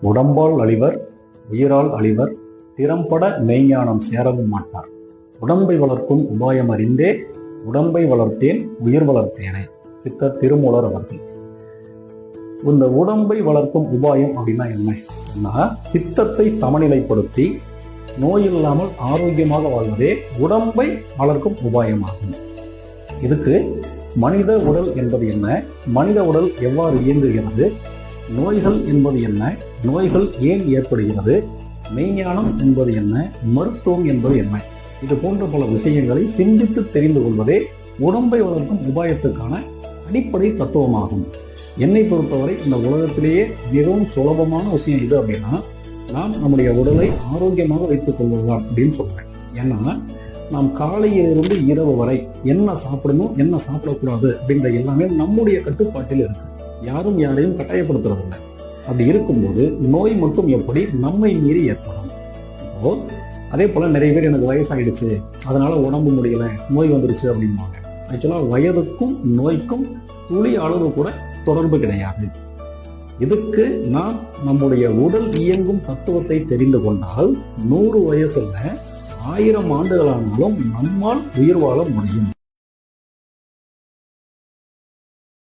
உடம்பால் அழிவர் உயிரால் அழிவர் திறம்பட மெய்ஞானம் சேரவும் மாட்டார். உடம்பை வளர்க்கும் உபாயம் அறிந்தே உடம்பை வளர்த்தேன் உயிர் வளர்த்தேனே. சித்தர் திருமூலர் அவர்கள். இந்த உடம்பை வளர்க்கும் உபாயம் அப்படின்னா என்ன? சித்தத்தை சமநிலைப்படுத்தி நோய் இல்லாமல் ஆரோக்கியமாக வாழ்வதே உடம்பை வளர்க்கும் உபாயமாகும். இதுக்கு மனித உடல் என்பது என்ன, மனித உடல் எவ்வாறு இயங்குகிறது, நோய்கள் என்பது என்ன, நோய்கள் ஏன் ஏற்படுகிறது, மெய்ஞானம் என்பது என்ன, மருத்துவம் என்பது என்ன, இது போன்ற பல விஷயங்களை சிந்தித்து தெரிந்து கொள்வதே உடம்பை வளர்க்கும் உபாயத்துக்கான அடிப்படை தத்துவமாகும். என்னை பொறுத்தவரை இந்த உலகத்திலேயே மிகவும் சுலபமான விஷயம் இது அப்படின்னா, நாம் நம்முடைய உடலை ஆரோக்கியமாக வைத்துக் கொள்வதுதான் அப்படின்னு சொல்றேன். ஏன்னா நாம் காலையிலிருந்து இரவு வரை என்ன சாப்பிடணும் என்ன சாப்பிடக்கூடாது அப்படின்ற எல்லாமே நம்முடைய கட்டுப்பாட்டில் இருக்கு. யாரும் யாரையும் கட்டாயப்படுத்துறதில்லை. அப்படி இருக்கும்போது நோய் மட்டும் எப்படி நம்மை மீறி ஏற்படும். இப்போ அதே போல நிறைய பேர் எனக்கு வயசாயிடுச்சு, அதனால உடம்பு முடியல, நோய் வந்துருச்சு அப்படின்பாங்க. ஆக்சுவலா வயதுக்கும் நோய்க்கும் துளி அளவு கூட தொடர்பு கிடையாது. இதுக்கு நாம் நம்முடைய உடல் இயங்கும் தத்துவத்தை தெரிந்து கொண்டால் 100 வயசுல 1000 ஆண்டுகளானாலும் நம்மால் உயிர் வாழ முடியும்.